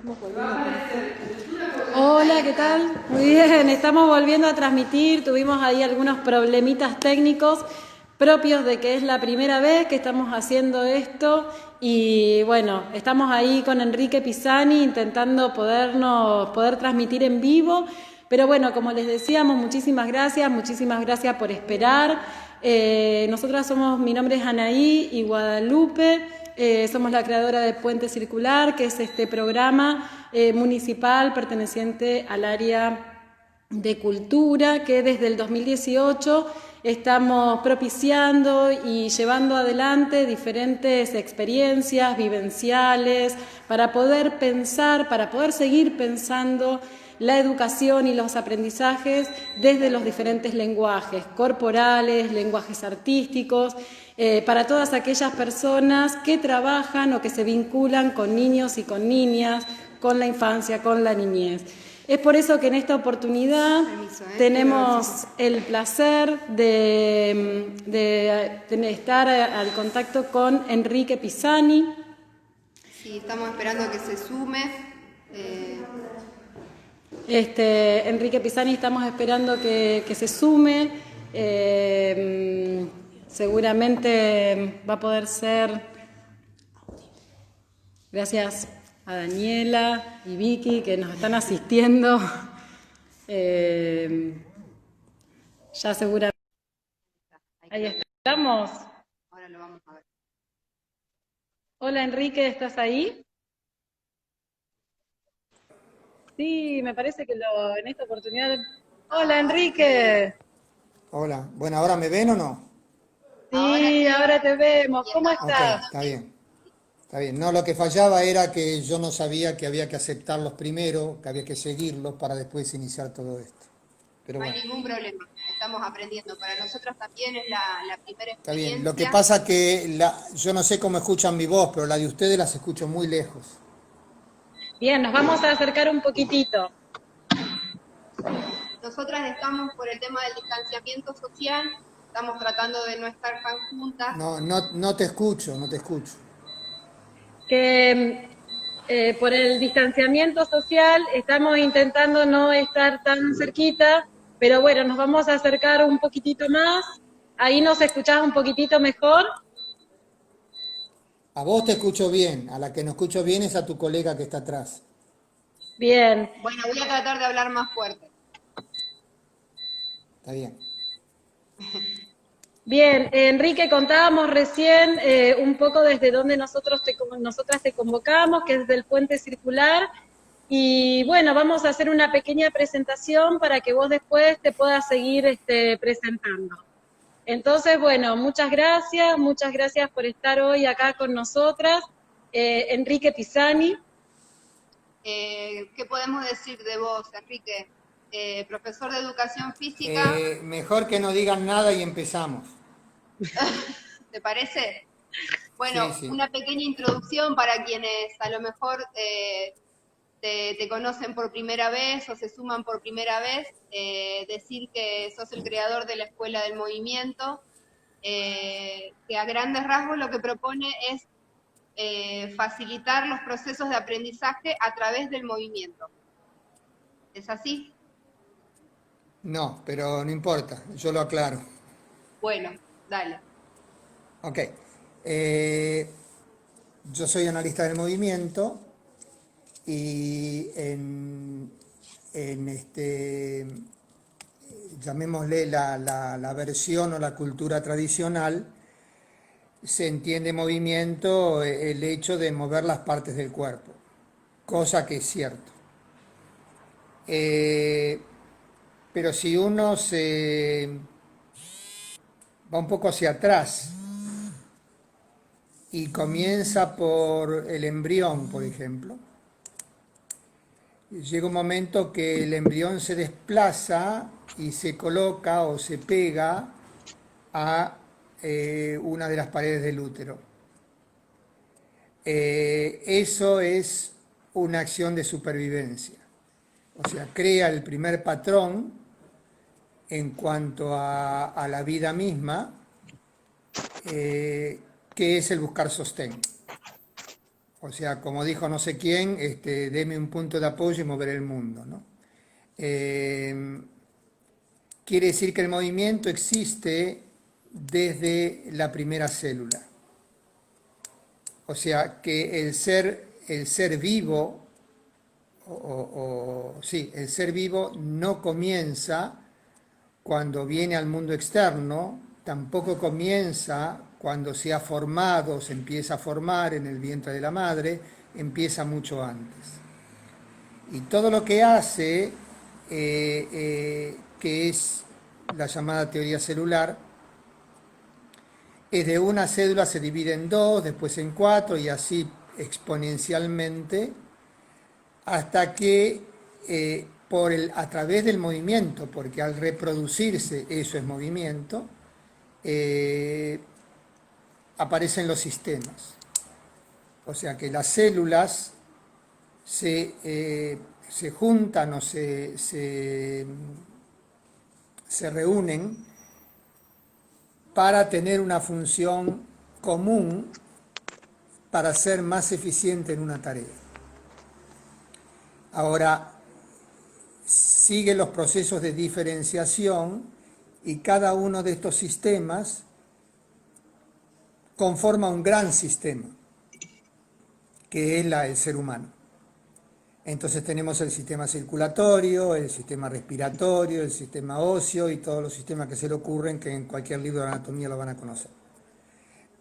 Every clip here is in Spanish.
Estamos volviendo a transmitir. Hola, ¿qué tal? Muy bien, estamos volviendo a transmitir. Tuvimos ahí algunos problemitas técnicos propios de que es la primera vez que estamos haciendo esto y bueno, estamos ahí con Enrique Pisani intentando poder transmitir en vivo. Pero bueno, como les decíamos, muchísimas gracias por esperar. Nosotras mi nombre es Anaí y Guadalupe. Somos la creadora de Puente Circular, que es este programa municipal perteneciente al área de cultura, que desde el 2018 estamos propiciando y llevando adelante diferentes experiencias vivenciales para poder pensar, para poder seguir pensando la educación y los aprendizajes desde los diferentes lenguajes corporales, lenguajes artísticos, para todas aquellas personas que trabajan o que se vinculan con niños y con niñas, con la infancia, con la niñez. Es por eso que en esta oportunidad tenemos el placer de estar al contacto con Enrique Pisani. Sí, estamos esperando que se sume. Enrique Pisani estamos esperando que se sume. Seguramente va a poder ser. Gracias a Daniela y Vicky que nos están asistiendo. Ya seguramente. Ahí estamos. Ahora lo vamos a ver. Hola Enrique, ¿estás ahí? Sí, me parece que en esta oportunidad. Hola Enrique. Hola, bueno, ¿ahora me ven o no? Sí, ahora te vemos. Y ¿Cómo estamos Ok, estás? está bien, está bien. No, lo que fallaba era que yo no sabía que había que aceptarlos primero, que había que seguirlos para después iniciar todo esto. Pero No bueno, hay ningún problema, estamos aprendiendo. Para nosotros también es la primera está bien. Lo que experiencia. pasa que yo no sé cómo escuchan mi voz, pero la de ustedes las escucho muy lejos. Bien, nos vamos a acercar un poquitito. Nosotras estamos por el tema del distanciamiento social, estamos tratando de no estar tan juntas. No, no, no te escucho, no te escucho. Que por el distanciamiento social estamos intentando no estar tan cerquita, pero bueno, nos vamos a acercar un poquitito más. Ahí nos escuchás un poquitito mejor. A vos te escucho bien, a la que no escucho bien es a tu colega que está atrás. Bien, Bueno, voy a tratar de hablar más fuerte. Está bien. bien. Enrique, contábamos recién un poco desde donde nosotras te convocamos, que es del Puente Circular. Y bueno, vamos a hacer una pequeña presentación para que vos después te puedas seguir presentando. Entonces, bueno, muchas gracias por estar hoy acá con nosotras. Enrique Pisani. ¿Qué podemos decir de vos, Enrique? Profesor de educación física, Mejor que no digan nada y empezamos. ¿te parece? Sí, Bueno, sí. una pequeña introducción para quienes a lo mejor te conocen por primera vez o se suman por primera vez, decir que sos el creador de la Escuela del Movimiento, que a grandes rasgos lo que propone es facilitar los procesos de aprendizaje a través del movimiento. ¿Es así? No, pero no importa, yo lo aclaro. Bueno, dale. Ok. Eh, yo soy analista del movimiento y llamémosle la versión o la cultura tradicional, se entiende movimiento el hecho de mover las partes del cuerpo, cosa que es cierto. Eh, pero si uno se va un poco hacia atrás y comienza por el embrión, por ejemplo, llega un momento que el embrión se desplaza y se coloca o se pega a una de las paredes del útero. Eso es una acción de supervivencia. O sea, crea el primer patrón en cuanto a la vida misma, que es el buscar sostén. O sea, como dijo no sé quién, deme un punto de apoyo y moveré el mundo, ¿no? Quiere decir que el movimiento existe desde la primera célula. O sea, que el ser vivo, sí, el ser vivo no comienza cuando viene al mundo externo, tampoco comienza cuando se ha formado, se empieza a formar en el vientre de la madre, empieza mucho antes. Y todo lo que hace, que es la llamada teoría celular, es de una célula se divide en dos, después en cuatro y así exponencialmente, hasta que a través del movimiento, porque al reproducirse eso es movimiento, aparecen los sistemas. O sea que las células se juntan o se reúnen para tener una función común para ser más eficiente en una tarea. Ahora, siguen los procesos de diferenciación y cada uno de estos sistemas conforma un gran sistema, que es el ser humano. Entonces tenemos el sistema circulatorio, el sistema respiratorio, el sistema óseo y todos los sistemas que se le ocurren, que en cualquier libro de anatomía lo van a conocer.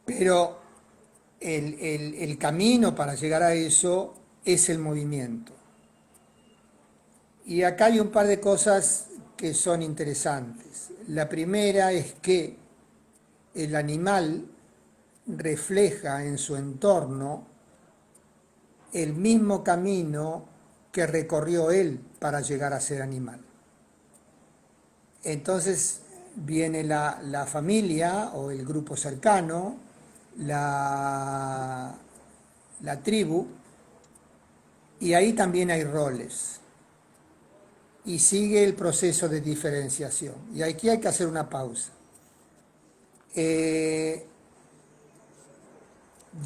Pero el camino para llegar a eso es el movimiento. Y acá hay un par de cosas que son interesantes. La primera es que el animal refleja en su entorno el mismo camino que recorrió él para llegar a ser animal. Entonces viene la familia o el grupo cercano, la tribu, y ahí también hay roles. Y sigue el proceso de diferenciación. Y aquí hay que hacer una pausa.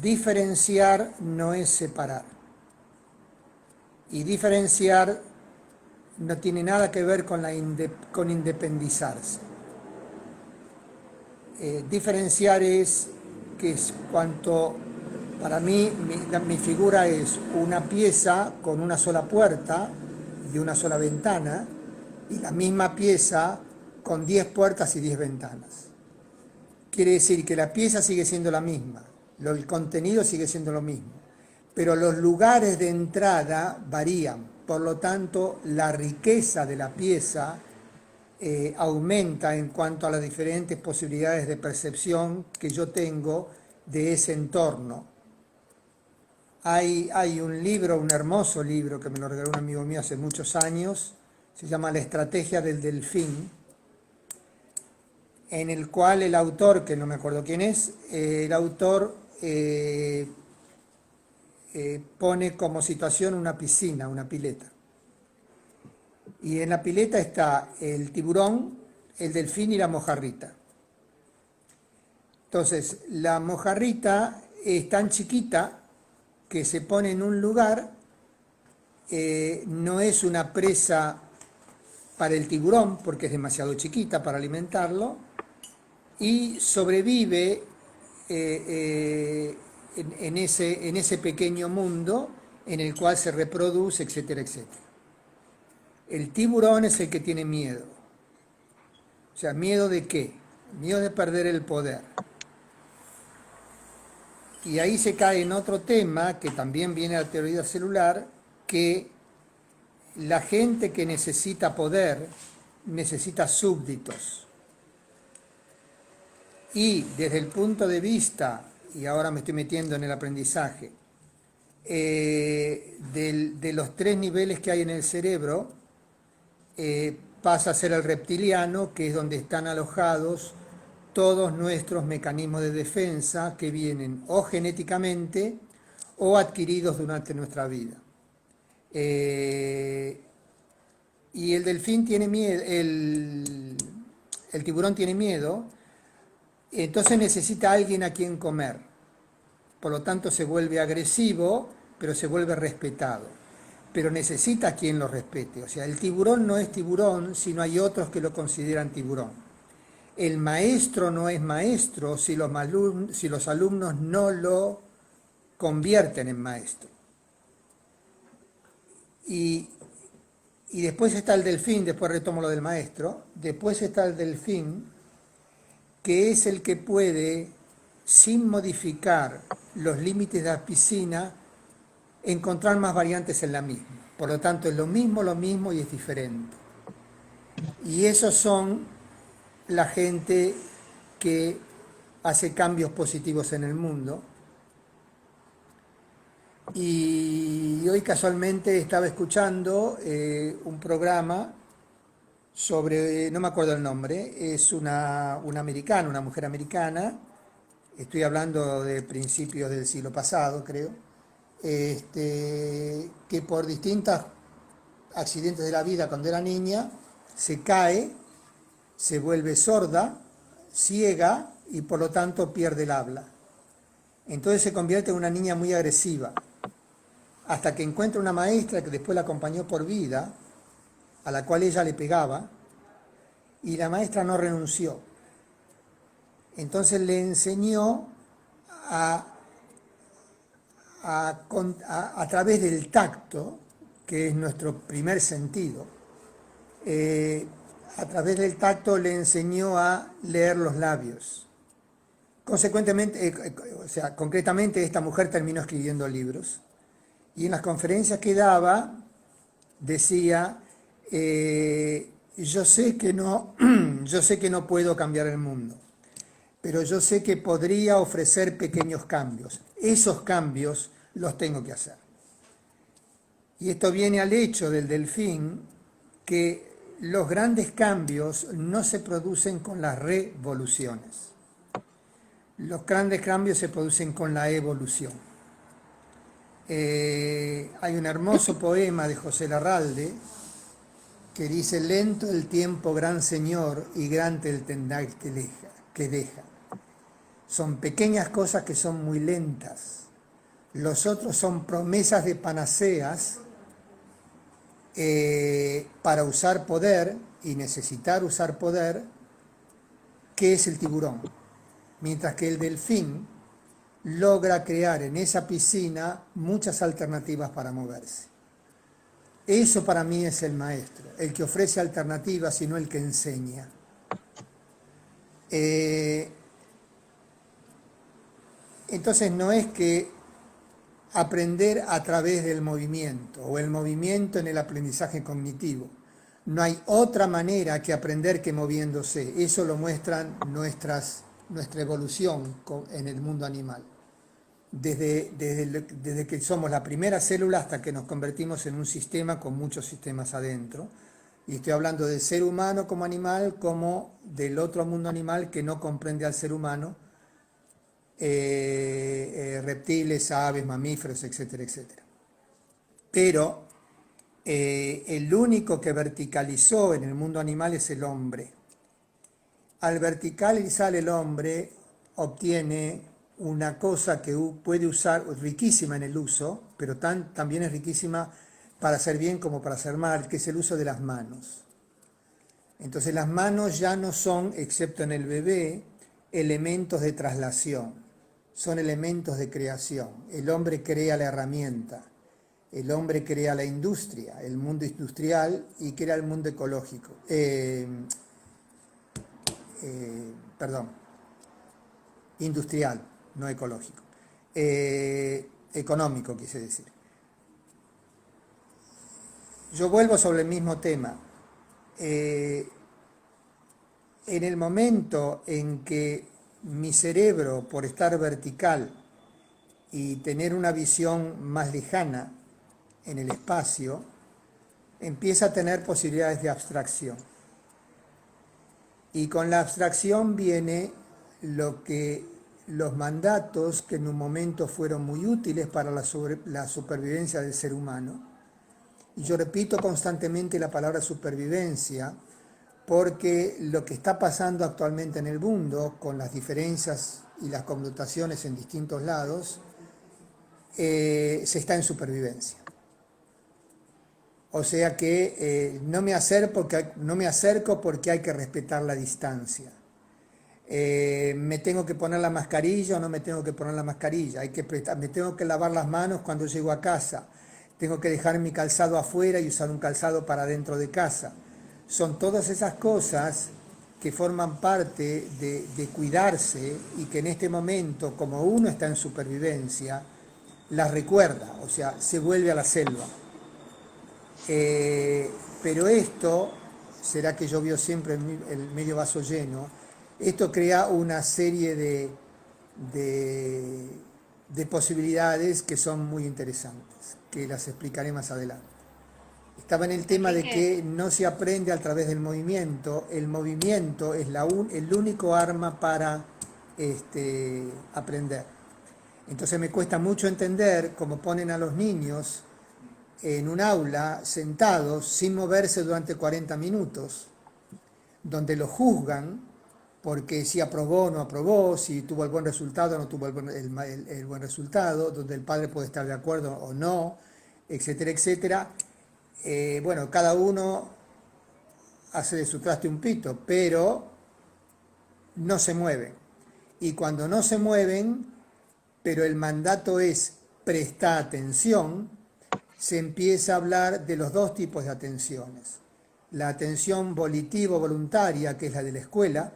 Diferenciar no es separar. Y diferenciar no tiene nada que ver con independizarse. Diferenciar es cuanto, para mí, mi figura es una pieza con una sola puerta y una sola ventana, y la misma pieza con 10 puertas y 10 ventanas. Quiere decir que la pieza sigue siendo la misma, el contenido sigue siendo lo mismo, pero los lugares de entrada varían. Por lo tanto, la riqueza de la pieza aumenta en cuanto a las diferentes posibilidades de percepción que yo tengo de ese entorno. Hay un libro, un hermoso libro que me lo regaló un amigo mío hace muchos años, se llama La estrategia del delfín, en el cual el autor, que no me acuerdo quién es, el autor pone como situación una piscina, una pileta. Y en la pileta está el tiburón, el delfín y la mojarrita. Entonces, la mojarrita es tan chiquita que se pone en un lugar, no es una presa para el tiburón porque es demasiado chiquita para alimentarlo, y sobrevive en ese pequeño mundo en el cual se reproduce, etcétera, etcétera. El tiburón es el que tiene miedo. O sea, ¿miedo de qué? Miedo de perder el poder. Y ahí se cae en otro tema que también viene a la teoría celular, que la gente que necesita poder necesita súbditos. Y desde el punto de vista, y ahora me estoy metiendo en el aprendizaje, de los 3 niveles que hay en el cerebro, pasa a ser el reptiliano, que es donde están alojados todos nuestros mecanismos de defensa que vienen o genéticamente o adquiridos durante nuestra vida. Y el delfín tiene miedo, el tiburón tiene miedo, entonces necesita a alguien a quien comer. por lo tanto se vuelve agresivo, pero se vuelve respetado. Pero necesita quien lo respete. O sea, el tiburón no es tiburón si no hay otros que lo consideran tiburón. El maestro no es maestro si los alumnos no lo convierten en maestro. Y después está el delfín, después retomo lo del maestro, después está el delfín, que es el que puede, sin modificar los límites de la piscina, encontrar más variantes en la misma. Por lo tanto, es lo mismo y es diferente. Y esos son la gente que hace cambios positivos en el mundo. Y hoy casualmente estaba escuchando un programa sobre, no me acuerdo el nombre, es una mujer americana, estoy hablando de principios del siglo pasado, creo, que por distintos accidentes de la vida cuando era niña, se cae, se vuelve sorda, ciega y por lo tanto pierde el habla. Entonces se convierte en una niña muy agresiva, hasta que encuentra una maestra que después la acompañó por vida, a la cual ella le pegaba, y la maestra no renunció. Entonces le enseñó a través del tacto, que es nuestro primer sentido, a través del tacto le enseñó a leer los labios. Consecuentemente, concretamente esta mujer terminó escribiendo libros. Y en las conferencias que daba, decía, yo sé que no puedo cambiar el mundo, pero yo sé que podría ofrecer pequeños cambios. Esos cambios los tengo que hacer. Y esto viene al hecho del delfín, que los grandes cambios no se producen con las revoluciones. Los grandes cambios se producen con la evolución. Hay un hermoso poema de José Larralde que dice: lento el tiempo, gran señor, y grande el tendal que deja. Son pequeñas cosas que son muy lentas. Los otros son promesas de panaceas para usar poder y necesitar usar poder, que es el tiburón. Mientras que el delfín logra crear en esa piscina muchas alternativas para moverse. Eso para mí es el maestro, el que ofrece alternativas y no el que enseña. Entonces no es que aprender a través del movimiento o el movimiento en el aprendizaje cognitivo. No hay otra manera que aprender que moviéndose. Eso lo muestran nuestra evolución en el mundo animal. Desde que somos la primera célula hasta que nos convertimos en un sistema con muchos sistemas adentro. Y estoy hablando del ser humano como animal, como del otro mundo animal que no comprende al ser humano, reptiles, aves, mamíferos, etcétera, etcétera. Pero el único que verticalizó en el mundo animal es el hombre. Al verticalizar el hombre obtiene una cosa que puede usar, riquísima en el uso, pero también es riquísima para hacer bien como para hacer mal, que es el uso de las manos. Entonces las manos ya no son, excepto en el bebé, elementos de traslación, son elementos de creación. El hombre crea la herramienta, el hombre crea la industria, el mundo industrial, y crea el mundo ecológico. Industrial, no ecológico. Económico, quise decir. Yo vuelvo sobre el mismo tema. En el momento en que mi cerebro, por estar vertical y tener una visión más lejana en el espacio, empieza a tener posibilidades de abstracción. Y con la abstracción viene los mandatos que en un momento fueron muy útiles para la supervivencia del ser humano. Y yo repito constantemente la palabra supervivencia, porque lo que está pasando actualmente en el mundo, con las diferencias y las connotaciones en distintos lados, se está en supervivencia. O sea que no me acerco porque hay que respetar la distancia. Me tengo que poner la mascarilla o no me tengo que poner la mascarilla. Me tengo que lavar las manos cuando llego a casa. Tengo que dejar mi calzado afuera y usar un calzado para dentro de casa. Son todas esas cosas que forman parte de cuidarse y que en este momento, como uno está en supervivencia, las recuerda, o sea, se vuelve a la selva. Pero esto, será que yo veo siempre el medio vaso lleno, esto crea una serie de posibilidades que son muy interesantes, que las explicaré más adelante. Estaba en el tema de que no se aprende a través del movimiento. El movimiento es el único arma para aprender. Entonces me cuesta mucho entender cómo ponen a los niños en un aula sentados sin moverse durante 40 minutos, donde los juzgan porque si aprobó o no aprobó, si tuvo el buen resultado o no tuvo el buen resultado, donde el padre puede estar de acuerdo o no, etcétera, etcétera. Bueno, cada uno hace de su traste un pito, pero no se mueven. Y cuando no se mueven, pero el mandato es prestar atención, se empieza a hablar de los dos tipos de atenciones. La atención volitivo-voluntaria, que es la de la escuela,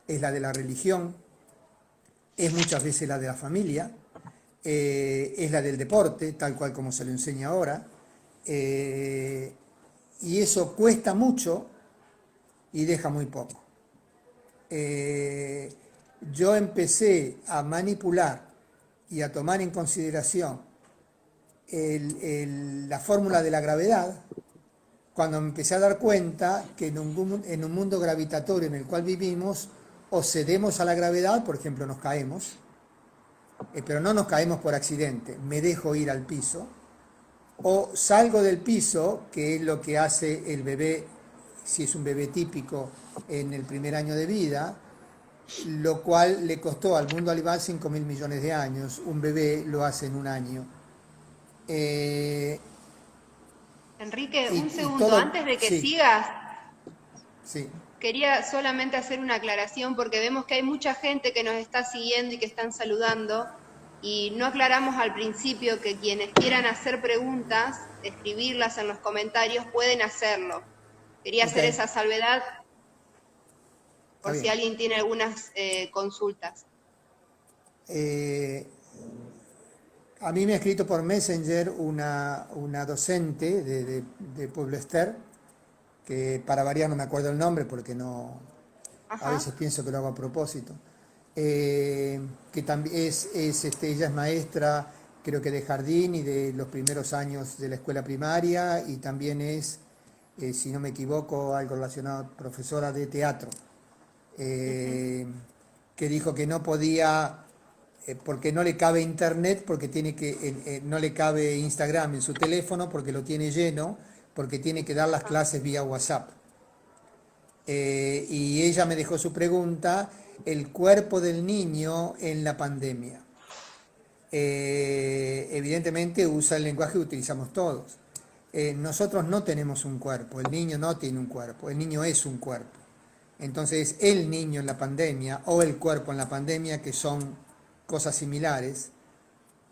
es la de la religión, es muchas veces la de la familia, es la del deporte, tal cual como se lo enseña ahora, y eso cuesta mucho y deja muy poco. Yo empecé a manipular y a tomar en consideración la fórmula de la gravedad cuando me empecé a dar cuenta que en un mundo gravitatorio en el cual vivimos, o cedemos a la gravedad, por ejemplo, nos caemos, pero no nos caemos por accidente, me dejo ir al piso, o salgo del piso, que es lo que hace el bebé, si es un bebé típico en el primer año de vida, lo cual le costó al mundo animal 5.000 millones de años, un bebé lo hace en un año. Enrique, un segundo, antes de que sigas, sí. Quería solamente hacer una aclaración porque vemos que hay mucha gente que nos está siguiendo y que están saludando y no aclaramos al principio que quienes quieran hacer preguntas, escribirlas en los comentarios, pueden hacerlo. Quería hacer esa salvedad por si alguien tiene algunas consultas. A mí me ha escrito por Messenger una docente de Pueblo Ester, que para variar no me acuerdo el nombre porque no, a veces pienso que lo hago a propósito, que también ella es maestra, creo que de jardín y de los primeros años de la escuela primaria, y también es, si no me equivoco, algo relacionado, profesora de teatro, que dijo que no podía, porque no le cabe internet, porque no le cabe Instagram en su teléfono porque lo tiene lleno, porque tiene que dar las clases vía WhatsApp. Y ella me dejó su pregunta, el cuerpo del niño en la pandemia. Evidentemente usa el lenguaje que utilizamos todos. Nosotros no tenemos un cuerpo, el niño no tiene un cuerpo, el niño es un cuerpo. Entonces el niño en la pandemia o el cuerpo en la pandemia, que son cosas similares.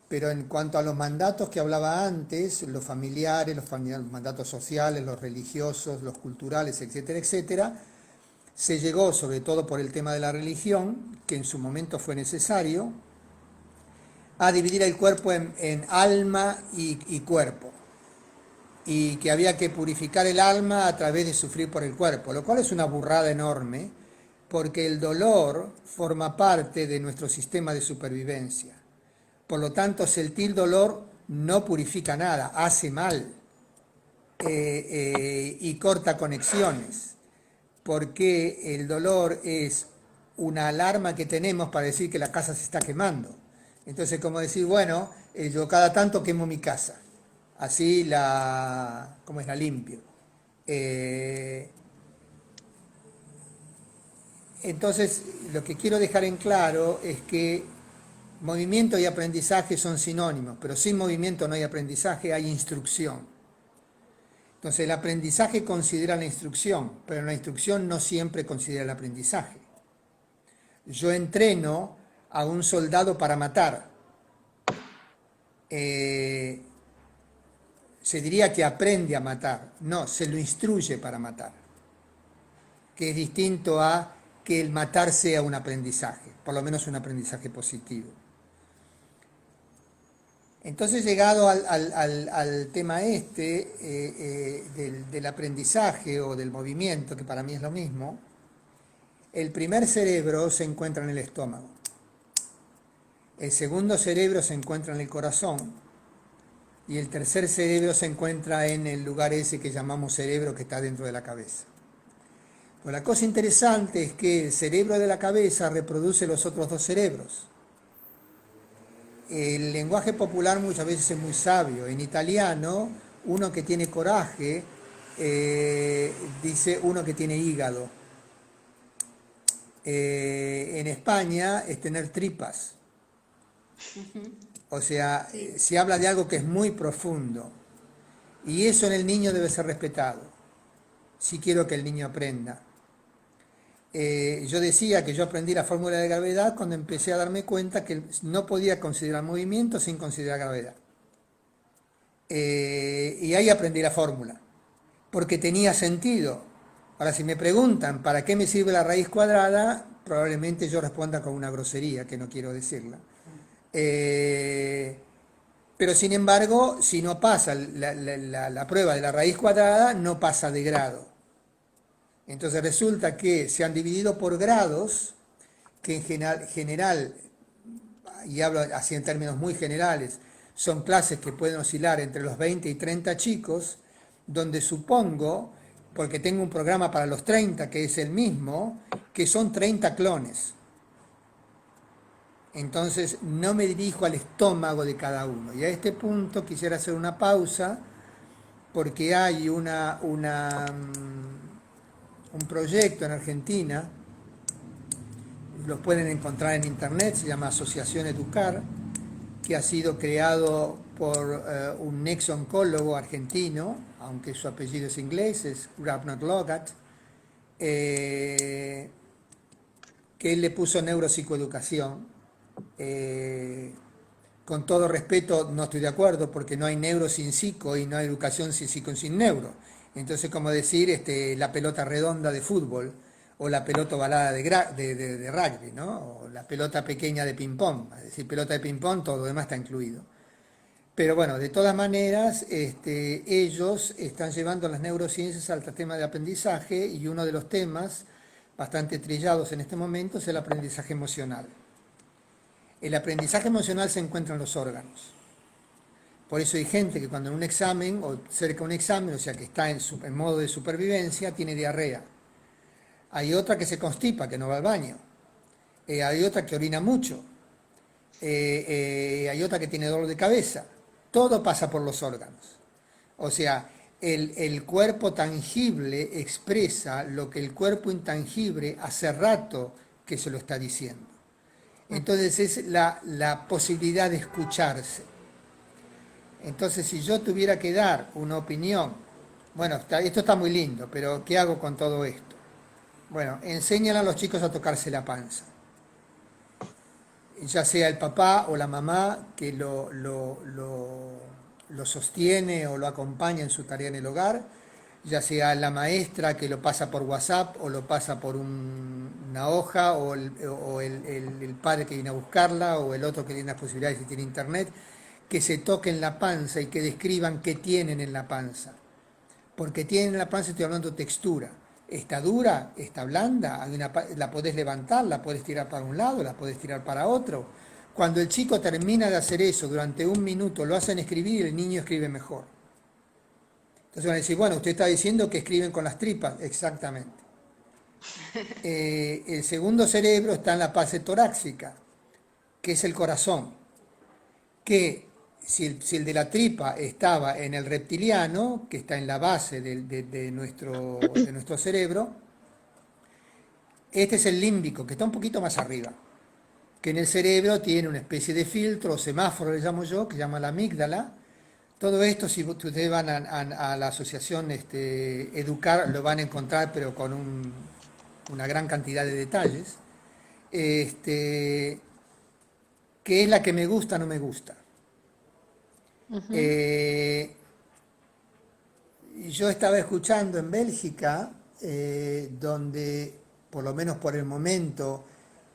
Pero en cuanto a los mandatos que hablaba antes, los familiares, los mandatos sociales, los religiosos, los culturales, etcétera, etcétera, se llegó, sobre todo por el tema de la religión, que en su momento fue necesario, a dividir el cuerpo en alma y cuerpo, y que había que purificar el alma a través de sufrir por el cuerpo, lo cual es una burrada enorme, porque el dolor forma parte de nuestro sistema de supervivencia. Por lo tanto, sentir dolor no purifica nada, hace mal y corta conexiones, porque el dolor es una alarma que tenemos para decir que la casa se está quemando. Entonces, como decir, bueno, yo cada tanto quemo mi casa, así la limpio. Entonces, lo que quiero dejar en claro es que Movimiento y aprendizaje son sinónimos, pero sin movimiento no hay aprendizaje, hay instrucción. Entonces el aprendizaje considera la instrucción, pero la instrucción no siempre considera el aprendizaje. Yo entreno a un soldado para matar. Se diría que aprende a matar. No, se lo instruye para matar. Que es distinto a que el matar sea un aprendizaje, por lo menos un aprendizaje positivo. Entonces, llegado al tema del aprendizaje o del movimiento, que para mí es lo mismo, el primer cerebro se encuentra en el estómago. El segundo cerebro se encuentra en el corazón. Y el tercer cerebro se encuentra en el lugar ese que llamamos cerebro, que está dentro de la cabeza. Pues la cosa interesante es que el cerebro de la cabeza reproduce los otros dos cerebros. El lenguaje popular muchas veces es muy sabio. En italiano, uno que tiene coraje dice uno que tiene hígado. En España es tener tripas. O sea, se habla de algo que es muy profundo. Y eso en el niño debe ser respetado, si quiero que el niño aprenda. Yo decía que yo aprendí la fórmula de gravedad cuando empecé a darme cuenta que no podía considerar movimiento sin considerar gravedad. Y ahí aprendí la fórmula, porque tenía sentido. Ahora, si me preguntan para qué me sirve la raíz cuadrada, probablemente yo responda con una grosería, que no quiero decirla. Pero sin embargo, si no pasa la prueba de la raíz cuadrada, no pasa de grado. Entonces resulta que se han dividido por grados, que en general, y hablo así en términos muy generales, son clases que pueden oscilar entre los 20 y 30 chicos, donde supongo, porque tengo un programa para los 30 que es el mismo, que son 30 clones. Entonces no me dirijo al estómago de cada uno. Y a este punto quisiera hacer una pausa, porque hay un proyecto en Argentina, lo pueden encontrar en internet, se llama Asociación Educar, que ha sido creado por un ex oncólogo argentino, aunque su apellido es inglés, es Grabner Logat, que él le puso neuropsicoeducación. Con todo respeto, no estoy de acuerdo, porque no hay neuro sin psico y no hay educación sin psico y sin neuro. Entonces, como decir la pelota redonda de fútbol, o la pelota ovalada de rugby, ¿no? O la pelota pequeña de ping-pong. Es decir, pelota de ping-pong, todo lo demás está incluido. Pero bueno, de todas maneras, ellos están llevando las neurociencias al tema de aprendizaje, y uno de los temas bastante trillados en este momento es el aprendizaje emocional. El aprendizaje emocional se encuentra en los órganos. Por eso hay gente que cuando en un examen, o cerca de un examen, o sea que está en modo de supervivencia, tiene diarrea. Hay otra que se constipa, que no va al baño. Hay otra que orina mucho. Hay otra que tiene dolor de cabeza. Todo pasa por los órganos. O sea, el cuerpo tangible expresa lo que el cuerpo intangible hace rato que se lo está diciendo. Entonces es la posibilidad de escucharse. Entonces, si yo tuviera que dar una opinión, bueno, esto está muy lindo, pero ¿qué hago con todo esto? Bueno, enseñan a los chicos a tocarse la panza. Ya sea el papá o la mamá que lo sostiene o lo acompaña en su tarea en el hogar, ya sea la maestra que lo pasa por WhatsApp o lo pasa por una hoja, o el padre que viene a buscarla, o el otro que tiene las posibilidades y tiene internet, que se toquen la panza y que describan qué tienen en la panza. Porque tienen en la panza, estoy hablando de textura. Está dura, está blanda, la podés levantar, la podés tirar para un lado, la podés tirar para otro. Cuando el chico termina de hacer eso durante un minuto, lo hacen escribir y el niño escribe mejor. Entonces van a decir, bueno, usted está diciendo que escriben con las tripas. Exactamente. El segundo cerebro está en la base torácica, que es el corazón. Que si el de la tripa estaba en el reptiliano, que está en la base de nuestro cerebro, este es el límbico, que está un poquito más arriba. que en el cerebro tiene una especie de filtro o semáforo, le llamo yo, que se llama la amígdala. Todo esto, si ustedes van a la asociación Educar, lo van a encontrar, pero con una gran cantidad de detalles. Que es la que me gusta, no me gusta. Yo estaba escuchando en Bélgica, donde, por lo menos por el momento,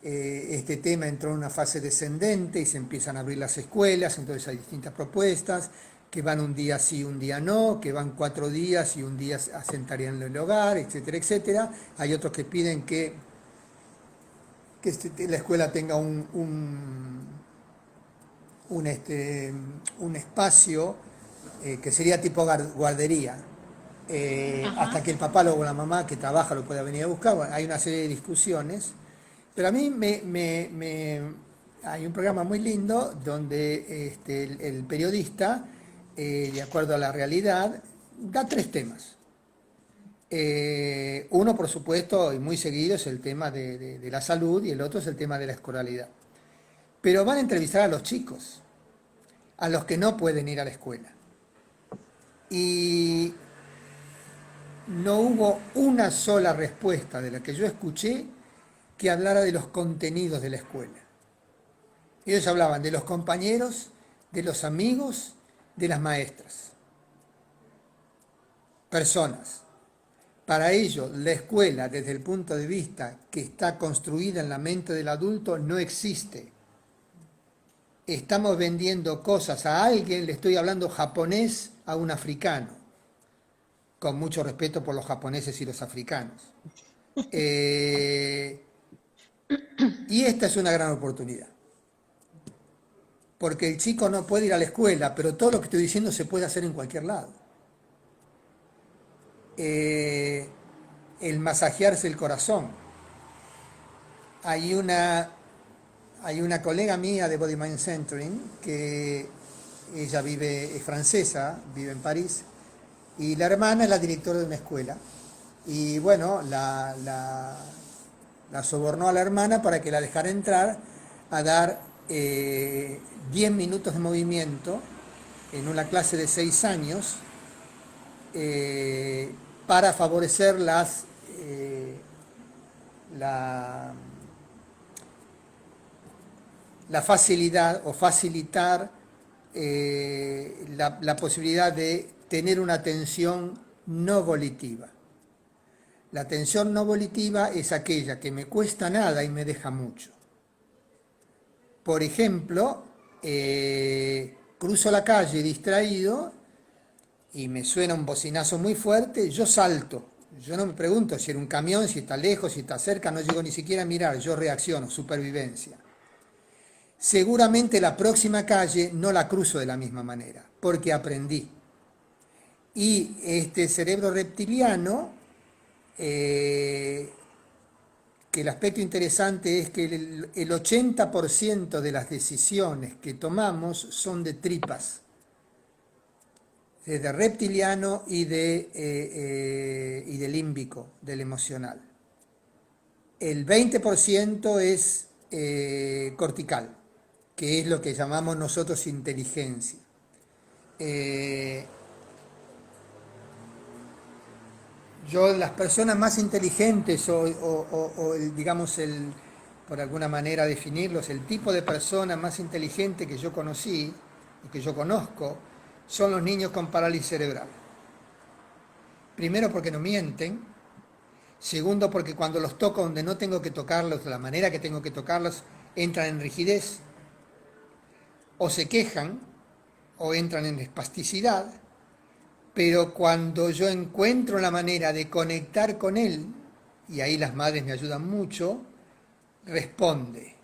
este tema entró en una fase descendente y se empiezan a abrir las escuelas, entonces hay distintas propuestas, que van un día sí, un día no, que van 4 días y un día asentarían en el hogar, etcétera, etcétera. Hay otros que piden que la escuela tenga un espacio que sería tipo guardería, hasta que el papá o la mamá que trabaja lo pueda venir a buscar. Bueno, hay una serie de discusiones, pero a mí hay un programa muy lindo donde el periodista, de acuerdo a la realidad, da 3 temas. Uno, por supuesto, y muy seguido, es el tema de la salud, y el otro es el tema de la escolaridad. Pero van a entrevistar a los chicos, a los que no pueden ir a la escuela. Y no hubo una sola respuesta de la que yo escuché que hablara de los contenidos de la escuela. Ellos hablaban de los compañeros, de los amigos, de las maestras. Personas. Para ellos, la escuela, desde el punto de vista que está construida en la mente del adulto, no existe. Estamos vendiendo cosas a alguien, le estoy hablando japonés a un africano, con mucho respeto por los japoneses y los africanos. Y esta es una gran oportunidad, porque el chico no puede ir a la escuela, pero todo lo que estoy diciendo se puede hacer en cualquier lado. El masajearse el corazón. Hay una colega mía de Body Mind Centering, que ella es francesa, vive en París, y la hermana es la directora de una escuela. Y bueno, la sobornó a la hermana para que la dejara entrar a dar 10 minutos de movimiento en una clase de 6 años, para favorecer la facilidad o facilitar la posibilidad de tener una atención no volitiva. La atención no volitiva es aquella que me cuesta nada y me deja mucho. Por ejemplo, cruzo la calle distraído y me suena un bocinazo muy fuerte, yo salto. Yo no me pregunto si era un camión, si está lejos, si está cerca, no llego ni siquiera a mirar, yo reacciono, supervivencia. Seguramente la próxima calle no la cruzo de la misma manera, porque aprendí. Y este cerebro reptiliano, que el aspecto interesante es que el 80% de las decisiones que tomamos son de tripas, de reptiliano y de límbico, del emocional. El 20% es cortical, que es lo que llamamos nosotros inteligencia. Yo, las personas más inteligentes, digamos, por alguna manera definirlos, el tipo de persona más inteligente que yo conocí, y que yo conozco, son los niños con parálisis cerebral. Primero, porque no mienten. Segundo, porque cuando los toco donde no tengo que tocarlos, de la manera que tengo que tocarlos, entran en rigidez, o se quejan, o entran en espasticidad. Pero cuando yo encuentro la manera de conectar con él, y ahí las madres me ayudan mucho, responde.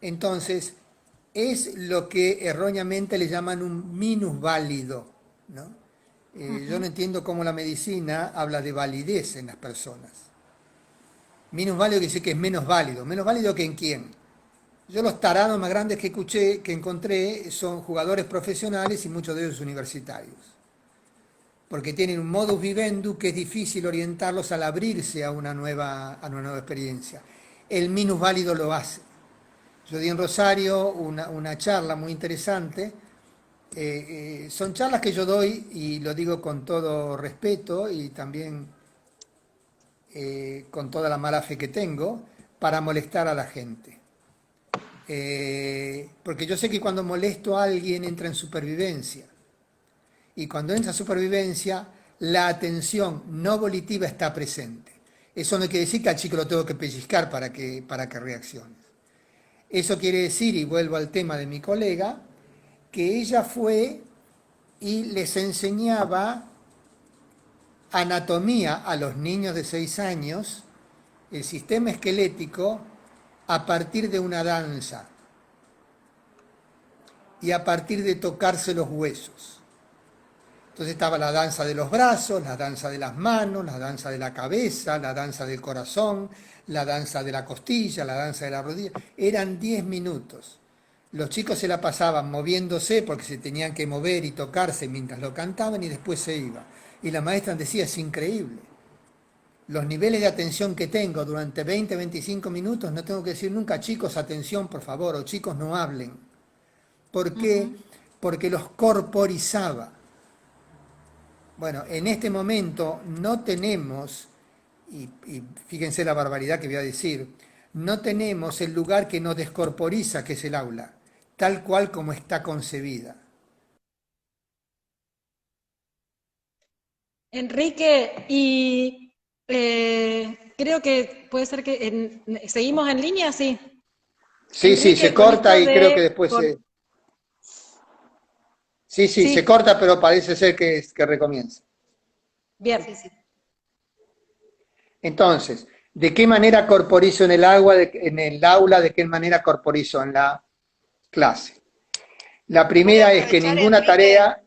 Entonces, es lo que erróneamente le llaman un minusválido, ¿no? Yo no entiendo cómo la medicina habla de validez en las personas. Minusválido quiere decir que es menos válido. ¿Menos válido que en quién? Yo los tarados más grandes que encontré son jugadores profesionales y muchos de ellos universitarios, porque tienen un modus vivendi que es difícil orientarlos al abrirse a una nueva experiencia. El minusválido lo hace. Yo di en Rosario una charla muy interesante. Son charlas que yo doy, y lo digo con todo respeto y también con toda la mala fe que tengo, para molestar a la gente. Porque yo sé que cuando molesto a alguien entra en supervivencia. Y cuando entra en supervivencia, la atención no volitiva está presente. Eso no quiere decir que al chico lo tengo que pellizcar para que reaccione. Eso quiere decir, y vuelvo al tema de mi colega, que ella fue y les enseñaba anatomía a los niños de 6 años, el sistema esquelético, a partir de una danza y a partir de tocarse los huesos. Entonces estaba la danza de los brazos, la danza de las manos, la danza de la cabeza, la danza del corazón, la danza de la costilla, la danza de la rodilla. Eran 10 minutos. Los chicos se la pasaban moviéndose porque se tenían que mover y tocarse mientras lo cantaban, y después se iba. Y la maestra decía, es increíble. Los niveles de atención que tengo durante 20, 25 minutos, no tengo que decir nunca, chicos, atención, por favor, o chicos, no hablen. ¿Por qué? Porque los corporizaba. Bueno, en este momento no tenemos, y fíjense la barbaridad que voy a decir, no tenemos el lugar que nos descorporiza, que es el aula, tal cual como está concebida. Enrique, y creo que puede ser que seguimos en línea, sí. Sí, sí, Enrique, se con corta esto y creo que de... después se... Sí, sí, se Sí, corta, pero parece ser que recomienza. bien. Sí, sí. Entonces, ¿de qué manera corporizo en el agua, en el aula, de qué manera corporizo en la clase? La Voy a primera es que aprovechar, ninguna Enrique, tarea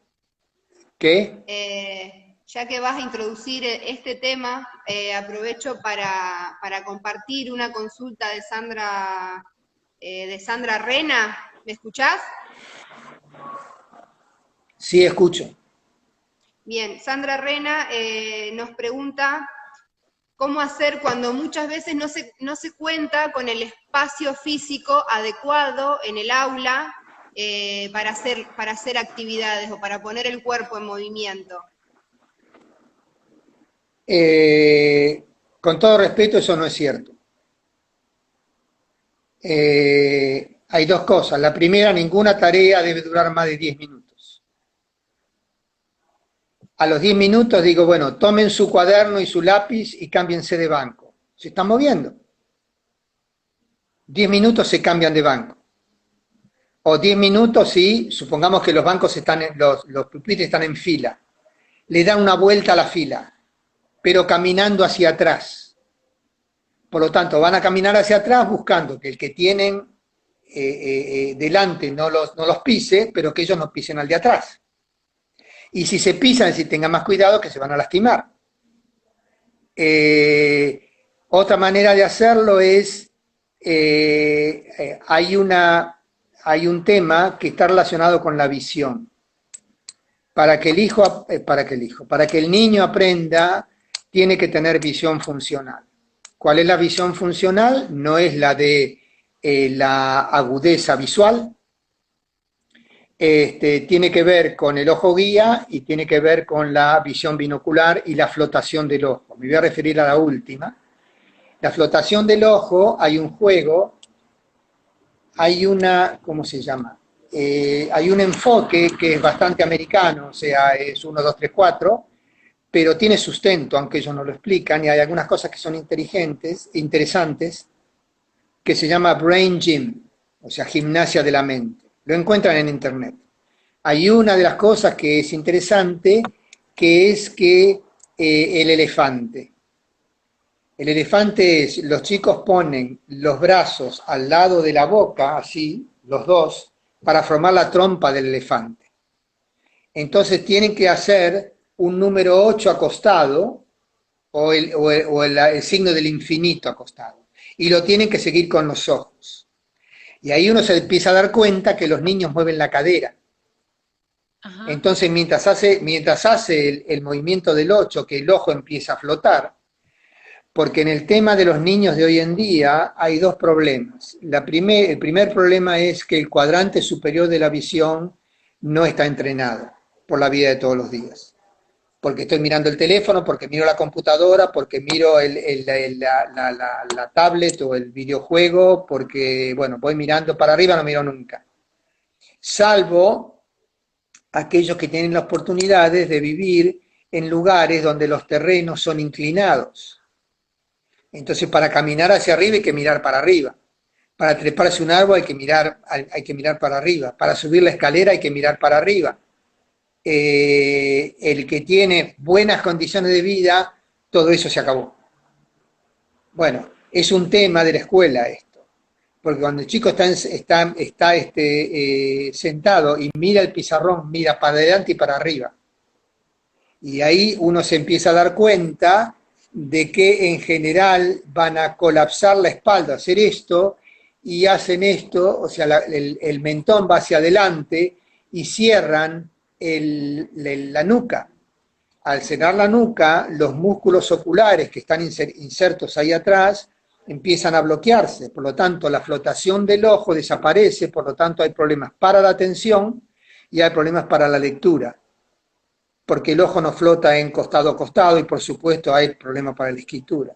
que... ya que vas a introducir este tema, aprovecho para compartir una consulta de Sandra Rena. ¿Me escuchás? Sí, escucho. Bien, Sandra Rena nos pregunta cómo hacer cuando muchas veces no se cuenta con el espacio físico adecuado en el aula para hacer actividades o para poner el cuerpo en movimiento. Con todo respeto, eso no es cierto. Hay dos cosas. La primera, ninguna tarea debe durar más de 10 minutos. A los 10 minutos digo, bueno, tomen su cuaderno y su lápiz y cámbiense de banco. Se están moviendo. 10 minutos se cambian de banco. O 10 minutos si, supongamos que los bancos los pupitres están en fila. Le dan una vuelta a la fila, pero caminando hacia atrás. Por lo tanto, van a caminar hacia atrás buscando que el que tienen delante no los pise, pero que ellos no pisen al de atrás. Y si se pisan, si tengan más cuidado, que se van a lastimar. Otra manera de hacerlo es, hay un tema que está relacionado con la visión. Para que el niño aprenda, tiene que tener visión funcional. ¿Cuál es la visión funcional? No es la de la agudeza visual. Tiene que ver con el ojo guía y tiene que ver con la visión binocular y la flotación del ojo. Me voy a referir a la última. La flotación del ojo, hay un juego, ¿cómo se llama? Hay un enfoque que es bastante americano, o sea, es 1, 2, 3, 4, pero tiene sustento, aunque ellos no lo explican, y hay algunas cosas que son interesantes, que se llama Brain Gym, o sea, gimnasia de la mente. Lo encuentran en internet. Hay una de las cosas que es interesante, que es que el elefante es, los chicos ponen los brazos al lado de la boca, así, los dos, para formar la trompa del elefante. Entonces tienen que hacer un número 8 acostado, o el signo del infinito acostado. Y lo tienen que seguir con los ojos. Y ahí uno se empieza a dar cuenta que los niños mueven la cadera. Ajá. Entonces, mientras hace el movimiento del 8, que el ojo empieza a flotar, Porque en el tema de los niños de hoy en día hay dos problemas. El primer problema es que el cuadrante superior de la visión no está entrenado por la vida de todos los días. Porque estoy mirando el teléfono, porque miro la computadora, porque miro la tablet o el videojuego, porque, bueno, voy mirando para arriba, no miro nunca. Salvo aquellos que tienen las oportunidades de vivir en lugares donde los terrenos son inclinados. Entonces, para caminar hacia arriba hay que mirar para arriba. Para treparse un árbol hay que mirar para arriba. Para subir la escalera hay que mirar para arriba. El que tiene buenas condiciones de vida, todo eso se acabó. Bueno, es un tema de la escuela esto, porque cuando el chico está sentado y mira el pizarrón, mira para adelante y para arriba, y ahí uno se empieza a dar cuenta de que en general van a colapsar la espalda, hacer esto, y hacen esto, o sea, el mentón va hacia adelante y cierran la nuca. Al cerrar la nuca, los músculos oculares que están insertos ahí atrás empiezan a bloquearse, por lo tanto la flotación del ojo desaparece, por lo tanto hay problemas para la atención y hay problemas para la lectura, porque el ojo no flota en costado a costado y por supuesto hay problemas para la escritura.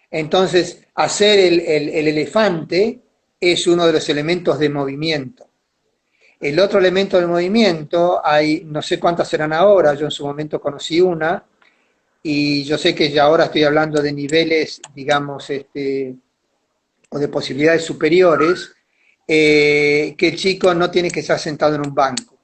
Entonces, hacer el elefante es uno de los elementos de movimiento. El otro elemento del movimiento, hay no sé cuántas serán ahora, yo en su momento conocí una, y yo sé que ya ahora estoy hablando de niveles, digamos, o de posibilidades superiores, que el chico no tiene que estar sentado en un banco.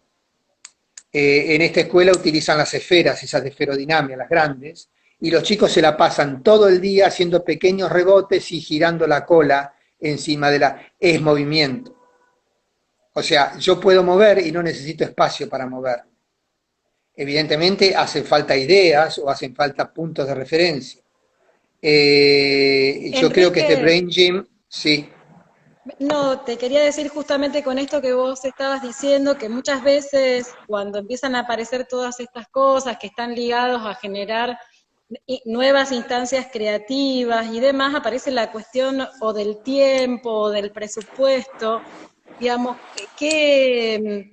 En esta escuela utilizan las esferas, esas de esferodinamia, las grandes, y los chicos se la pasan todo el día haciendo pequeños rebotes y girando la cola encima de es movimiento. O sea, yo puedo mover y no necesito espacio para mover. Evidentemente hacen falta ideas o hacen falta puntos de referencia. Yo creo que este Brain Gym, sí. No, te quería decir justamente con esto que vos estabas diciendo, que muchas veces cuando empiezan a aparecer todas estas cosas que están ligados a generar nuevas instancias creativas y demás, aparece la cuestión o del tiempo o del presupuesto. Digamos, ¿qué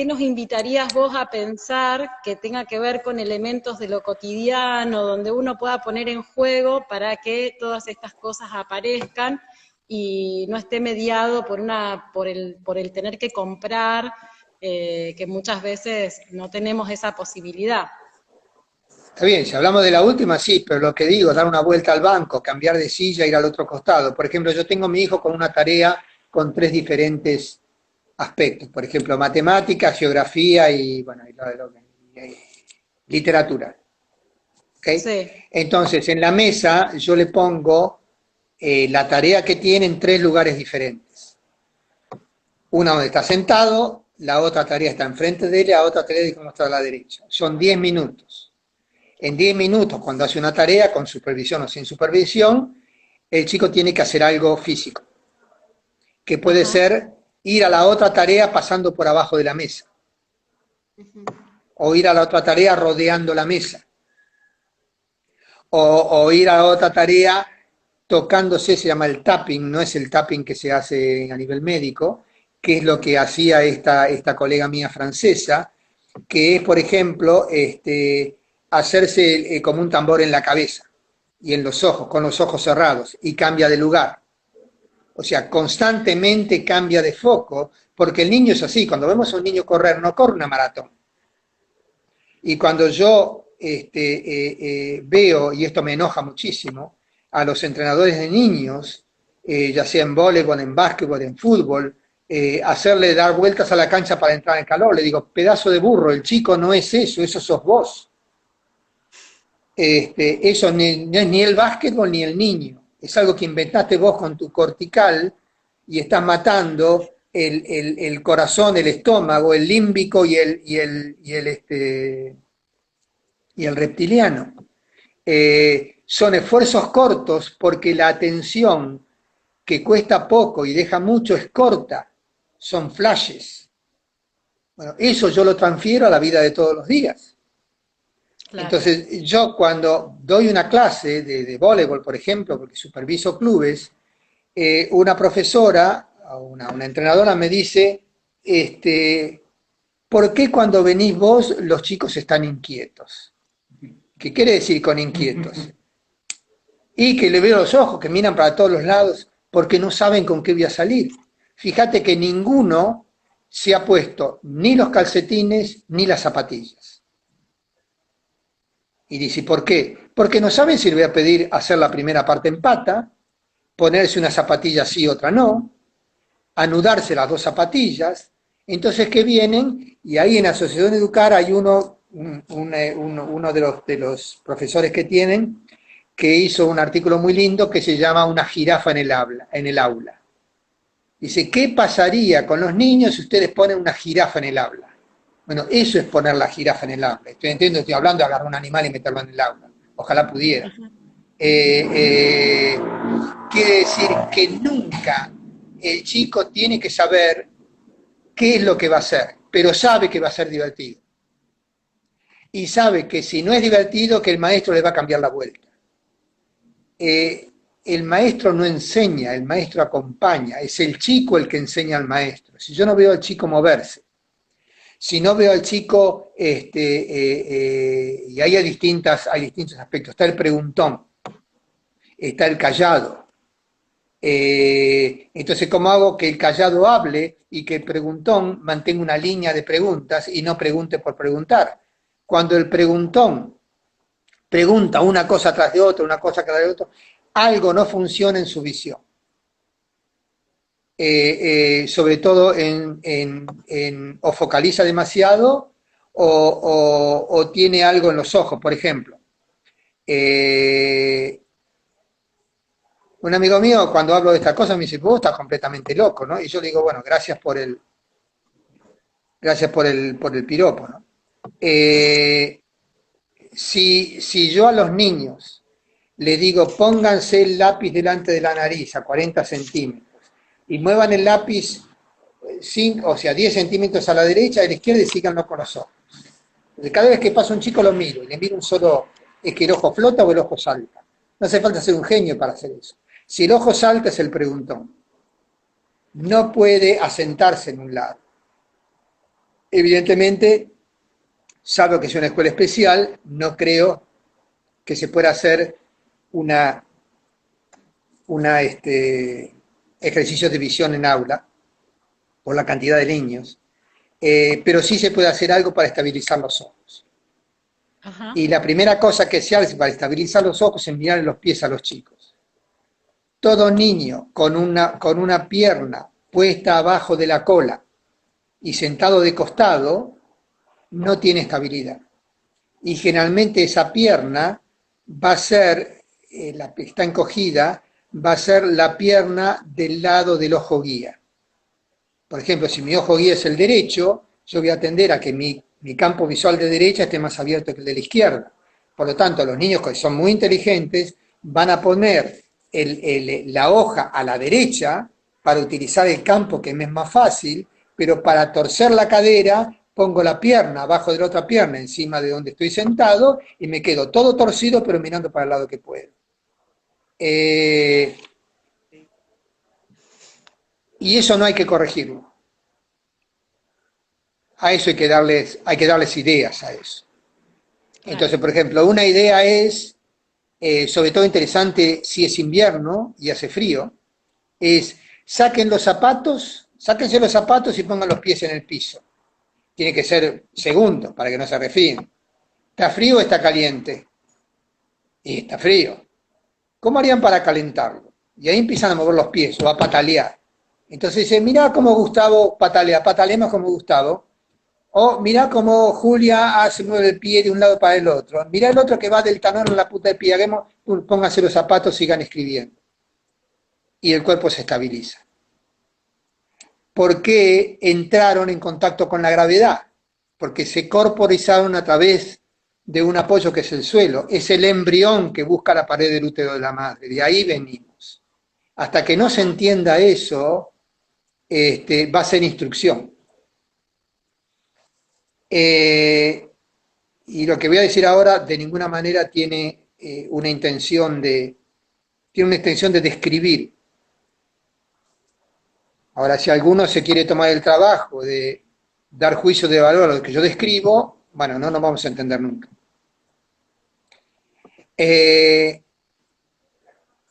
nos invitarías vos a pensar que tenga que ver con elementos de lo cotidiano, donde uno pueda poner en juego para que todas estas cosas aparezcan y no esté mediado por el tener que comprar, que muchas veces no tenemos esa posibilidad? Está bien, si hablamos de la última, sí, pero lo que digo, dar una vuelta al banco, cambiar de silla, ir al otro costado. Por ejemplo, yo tengo a mi hijo con una tarea con 3 diferentes aspectos, por ejemplo, matemáticas, geografía y, bueno, y literatura. ¿Okay? Sí. Entonces, en la mesa yo le pongo la tarea que tiene en 3 lugares diferentes. Una donde está sentado, la otra tarea está enfrente de él, la otra tarea está a la derecha. Son 10 minutos. En 10 minutos, cuando hace una tarea, con supervisión o sin supervisión, el chico tiene que hacer algo físico, que puede ser ir a la otra tarea pasando por abajo de la mesa, o ir a la otra tarea rodeando la mesa, o ir a la otra tarea tocándose, se llama el tapping, no es el tapping que se hace a nivel médico, que es lo que hacía esta colega mía francesa, que es, por ejemplo, hacerse como un tambor en la cabeza y en los ojos, con los ojos cerrados, y cambia de lugar. O sea, constantemente cambia de foco, porque el niño es así. Cuando vemos a un niño correr, no corre una maratón. Y cuando yo veo, y esto me enoja muchísimo, a los entrenadores de niños, ya sea en voleibol, en básquetbol, en fútbol, hacerle dar vueltas a la cancha para entrar en calor, le digo, pedazo de burro, el chico no es eso, eso sos vos. Eso no es ni el básquetbol ni el niño. Es algo que inventaste vos con tu cortical y estás matando el corazón, el estómago, el límbico y el reptiliano. Son esfuerzos cortos porque la atención que cuesta poco y deja mucho es corta. Son flashes. Bueno, eso yo lo transfiero a la vida de todos los días. Claro. Entonces, yo cuando doy una clase de voleibol, por ejemplo, porque superviso clubes, una profesora, o una entrenadora me dice, ¿por qué cuando venís vos los chicos están inquietos? ¿Qué quiere decir con inquietos? Y que le veo los ojos, que miran para todos los lados, porque no saben con qué voy a salir. Fíjate que ninguno se ha puesto ni los calcetines ni las zapatillas. Y dice, ¿por qué? Porque no saben si le voy a pedir hacer la primera parte en pata, ponerse una zapatilla sí, otra no, anudarse las dos zapatillas. Entonces, ¿qué vienen? Y ahí en la Asociación Educar hay uno de los profesores que tienen, que hizo un artículo muy lindo que se llama Una jirafa en el aula. Dice, ¿qué pasaría con los niños si ustedes ponen una jirafa en el aula? Bueno, eso es poner la jirafa en el aula. Estoy hablando de agarrar un animal y meterlo en el aula. Ojalá pudiera. Quiere decir que nunca el chico tiene que saber qué es lo que va a hacer, pero sabe que va a ser divertido. Y sabe que si no es divertido, que el maestro le va a cambiar la vuelta. El maestro no enseña, el maestro acompaña, es el chico el que enseña al maestro. Si yo no veo al chico moverse, si no veo al chico, y ahí hay distintos aspectos, está el preguntón, está el callado. Entonces, ¿cómo hago que el callado hable y que el preguntón mantenga una línea de preguntas y no pregunte por preguntar? Cuando el preguntón pregunta una cosa tras de otra, una cosa tras de otra, algo no funciona en su visión. Sobre todo o focaliza demasiado o tiene algo en los ojos, por ejemplo. Un amigo mío, cuando hablo de estas cosas, me dice, vos estás completamente loco, ¿no? Y yo le digo, bueno, gracias por el piropo, ¿no? Si yo a los niños les digo, pónganse el lápiz delante de la nariz a 40 centímetros y muevan el lápiz 10 centímetros a la derecha y a la izquierda y síganlo con los ojos. Entonces, cada vez que pasa un chico lo miro y le miro un solo ojo. ¿Es que el ojo flota o el ojo salta? No hace falta ser un genio para hacer eso. Si el ojo salta es el preguntón. No puede asentarse en un lado. Evidentemente, salvo que sea una escuela especial, no creo que se pueda hacer ejercicios de visión en aula por la cantidad de niños, pero sí se puede hacer algo para estabilizar los ojos. Ajá. Y la primera cosa que se hace para estabilizar los ojos es mirar los pies a los chicos. Todo niño con una pierna puesta abajo de la cola y sentado de costado no tiene estabilidad. Y generalmente esa pierna va a ser, está encogida, va a ser la pierna del lado del ojo guía. Por ejemplo, si mi ojo guía es el derecho, yo voy a tender a que mi campo visual de derecha esté más abierto que el de la izquierda. Por lo tanto, los niños que son muy inteligentes van a poner la hoja a la derecha para utilizar el campo que me es más fácil, pero para torcer la cadera pongo la pierna abajo de la otra pierna encima de donde estoy sentado y me quedo todo torcido pero mirando para el lado que puedo. Y eso no hay que corregirlo. A eso hay que darles ideas a eso. Entonces, por ejemplo, una idea es, sobre todo interesante si es invierno y hace frío, es sáquense los zapatos y pongan los pies en el piso. Tiene que ser segundos para que no se resfríen. ¿Está frío o está caliente? Y está frío. ¿Cómo harían para calentarlo? Y ahí empiezan a mover los pies o a patalear. Entonces dice, mirá cómo Gustavo patalea, pataleemos como Gustavo. O mirá cómo Julia mueve el pie de un lado para el otro. Mirá el otro que va del talón a la punta del pie. Pónganse los zapatos, sigan escribiendo. Y el cuerpo se estabiliza. ¿Por qué entraron en contacto con la gravedad? Porque se corporizaron a través de un apoyo que es el suelo. Es el embrión que busca la pared del útero de la madre. De ahí venimos. Hasta que no se entienda eso, va a ser instrucción. Y lo que voy a decir ahora de ninguna manera tiene una intención de describir. Ahora, si alguno se quiere tomar el trabajo de dar juicio de valor a lo que yo describo, bueno, no nos vamos a entender nunca.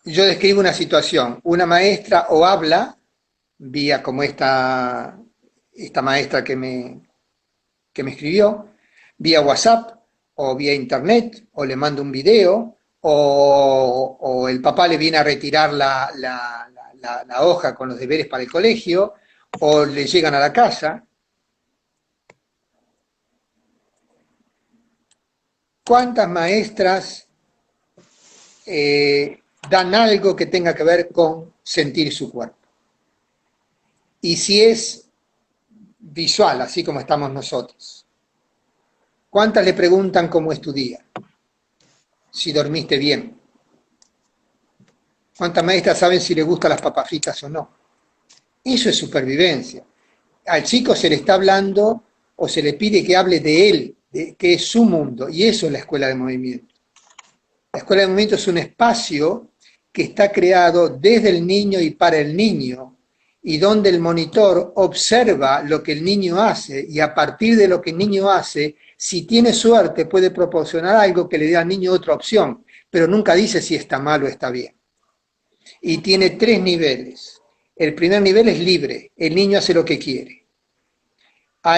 Yo describo una situación, una maestra o habla, vía como esta maestra que me escribió, vía WhatsApp o vía internet, o le mando un video, o el papá le viene a retirar la hoja con los deberes para el colegio, o le llegan a la casa. ¿Cuántas maestras dan algo que tenga que ver con sentir su cuerpo? Y si es visual, así como estamos nosotros. ¿Cuántas le preguntan cómo es tu día? Si dormiste bien. ¿Cuántas maestras saben si le gustan las papas fritas o no? Eso es supervivencia. Al chico se le está hablando o se le pide que hable de él, de que es su mundo, y eso es la escuela de movimiento. La escuela de movimiento es un espacio que está creado desde el niño y para el niño, y donde el monitor observa lo que el niño hace, y a partir de lo que el niño hace, si tiene suerte puede proporcionar algo que le dé al niño otra opción, pero nunca dice si está mal o está bien. Y tiene 3 niveles. El primer nivel es libre, el niño hace lo que quiere.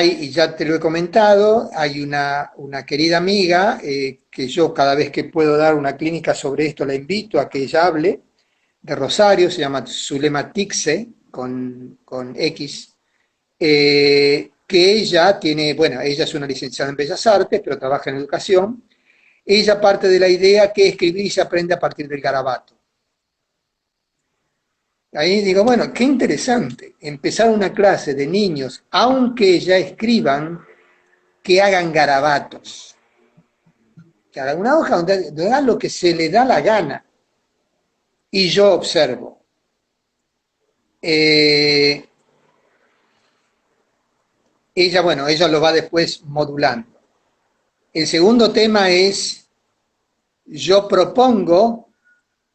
Y ya te lo he comentado, hay una querida amiga que yo cada vez que puedo dar una clínica sobre esto la invito a que ella hable, de Rosario, se llama Zulema Tixe, con X, que ella tiene, bueno, ella es una licenciada en Bellas Artes, pero trabaja en educación. Ella parte de la idea que escribir se aprende a partir del garabato. Ahí digo, bueno, qué interesante, empezar una clase de niños, aunque ya escriban, que hagan garabatos. Que hagan una hoja donde hagan lo que se le da la gana. Y yo observo. Ella lo va después modulando. El segundo tema es, yo propongo,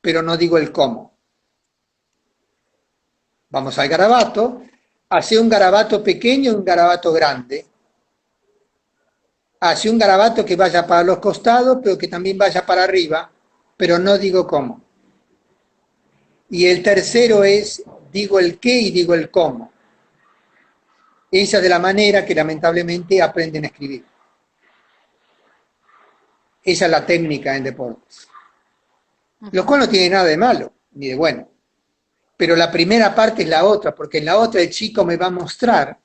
pero no digo el cómo. Vamos al garabato, hace un garabato pequeño y un garabato grande. Hace un garabato que vaya para los costados, pero que también vaya para arriba, pero no digo cómo. Y el tercero es, digo el qué y digo el cómo. Esa es de la manera que lamentablemente aprenden a escribir. Esa es la técnica en deportes. Lo cual no tiene nada de malo, ni de bueno. Pero la primera parte es la otra, porque en la otra el chico me va a mostrar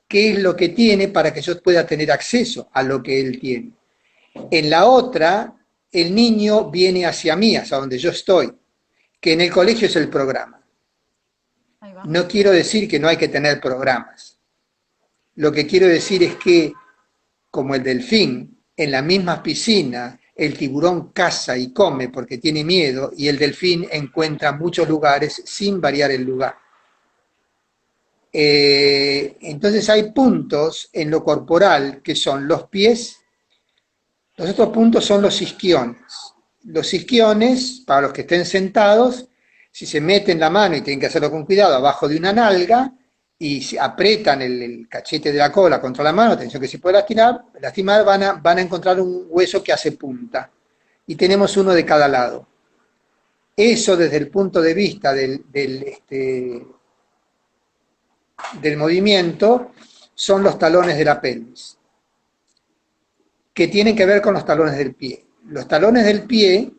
qué es lo que tiene para que yo pueda tener acceso a lo que él tiene. En la otra, el niño viene hacia mí, hacia donde yo estoy, que en el colegio es el programa. No quiero decir que no hay que tener programas. Lo que quiero decir es que, como el delfín, en la misma piscina, el tiburón caza y come porque tiene miedo, y el delfín encuentra muchos lugares sin variar el lugar. Entonces hay puntos en lo corporal que son los pies, los otros puntos son los isquiones. Los isquiones, para los que estén sentados, si se meten la mano, y tienen que hacerlo con cuidado, abajo de una nalga, y si aprietan el cachete de la cola contra la mano, atención que se puede lastimar, van a encontrar un hueso que hace punta. Y tenemos uno de cada lado. Eso desde el punto de vista del movimiento son los talones de la pelvis, que tienen que ver con los talones del pie. Los talones del pie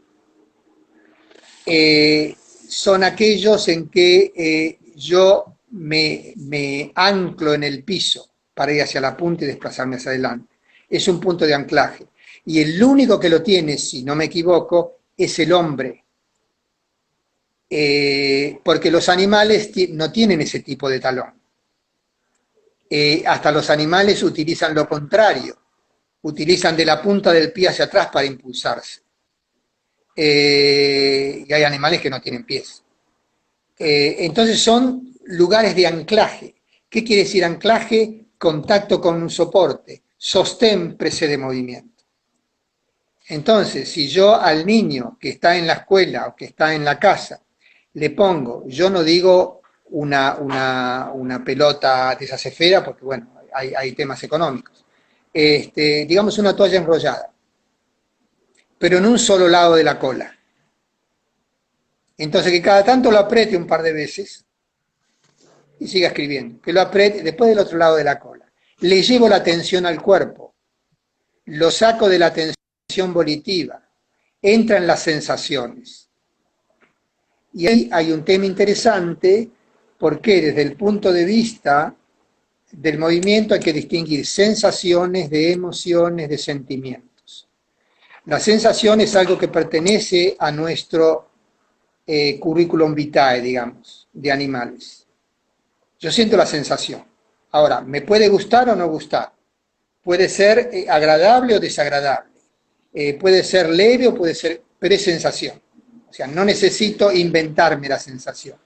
son aquellos en que yo me anclo en el piso para ir hacia la punta y desplazarme hacia adelante. Es un punto de anclaje. Y el único que lo tiene, si no me equivoco, es el hombre. Porque los animales no tienen ese tipo de talón. Hasta los animales utilizan lo contrario. Utilizan de la punta del pie hacia atrás para impulsarse. Y hay animales que no tienen pies. Entonces son lugares de anclaje. ¿Qué quiere decir anclaje? Contacto con un soporte. Sostén precede movimiento. Entonces, si yo al niño que está en la escuela o que está en la casa le pongo, yo no digo una pelota de esas esferas, porque bueno, hay temas económicos, digamos una toalla enrollada, pero en un solo lado de la cola. Entonces que cada tanto lo apriete un par de veces y siga escribiendo, que lo apriete después del otro lado de la cola. Le llevo la atención al cuerpo, lo saco de la atención volitiva, entra en las sensaciones. Y ahí hay un tema interesante porque desde el punto de vista del movimiento hay que distinguir sensaciones de emociones, de sentimientos. La sensación es algo que pertenece a nuestro currículum vitae, digamos, de animales. Yo siento la sensación. Ahora, ¿me puede gustar o no gustar? Puede ser agradable o desagradable. Puede ser leve o puede ser, pero es sensación. O sea, no necesito inventarme la sensación.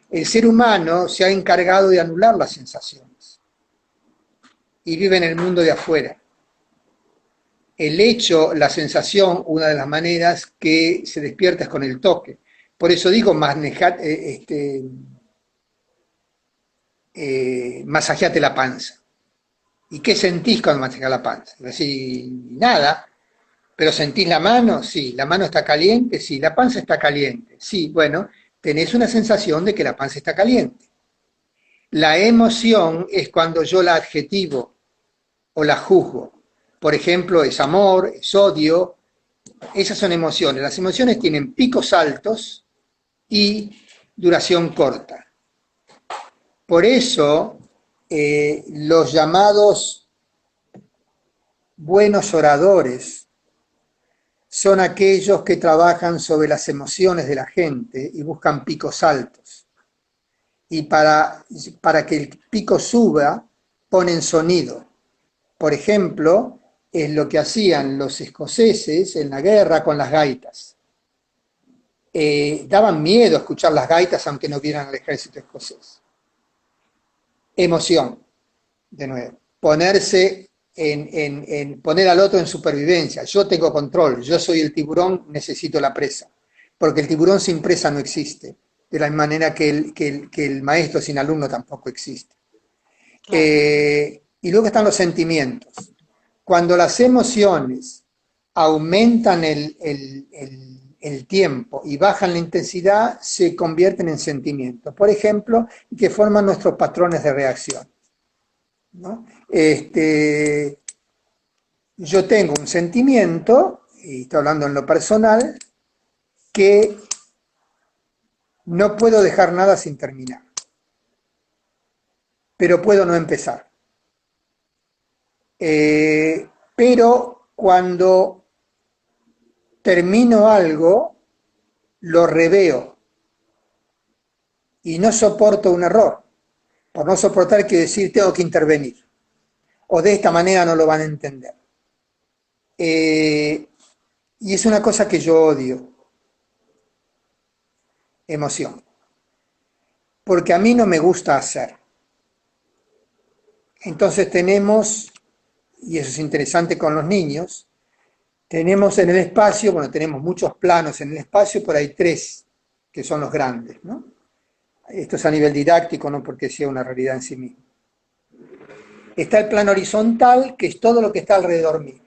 El ser humano se ha encargado de anular las sensaciones y vive en el mundo de afuera. El hecho, la sensación, una de las maneras que se despierta es con el toque. Por eso digo, masajeate la panza. ¿Y qué sentís cuando masajeas la panza? Decís, nada, pero ¿sentís la mano? Sí. ¿La mano está caliente? Sí. ¿La panza está caliente? Sí. Bueno, tenés una sensación de que la panza está caliente. La emoción es cuando yo la adjetivo o la juzgo. Por ejemplo, es amor, es odio. Esas son emociones. Las emociones tienen picos altos y duración corta. Por eso, los llamados buenos oradores son aquellos que trabajan sobre las emociones de la gente y buscan picos altos. Y para que el pico suba, ponen sonido. Por ejemplo, es lo que hacían los escoceses en la guerra con las gaitas. Daban miedo escuchar las gaitas aunque no vieran al ejército escocés. Emoción, de nuevo. Ponerse poner al otro en supervivencia. Yo tengo control, yo soy el tiburón, necesito la presa. Porque el tiburón sin presa no existe. De la manera que el maestro sin alumno tampoco existe. Claro. Y luego están los sentimientos. Cuando las emociones aumentan el tiempo y bajan la intensidad, se convierten en sentimientos. Por ejemplo, que forman nuestros patrones de reacción, ¿no? Yo tengo un sentimiento, y estoy hablando en lo personal, que no puedo dejar nada sin terminar, pero puedo no empezar. Pero cuando termino algo, lo reveo y no soporto un error. Por no soportar quiero decir tengo que intervenir. O de esta manera no lo van a entender. Y es una cosa que yo odio. Emoción. Porque a mí no me gusta hacer. Entonces tenemos, y eso es interesante con los niños, tenemos en el espacio, bueno, tenemos muchos planos en el espacio, pero hay 3 que son los grandes, ¿no? Esto es a nivel didáctico, no porque sea una realidad en sí mismo. Está el plano horizontal, que es todo lo que está alrededor mío.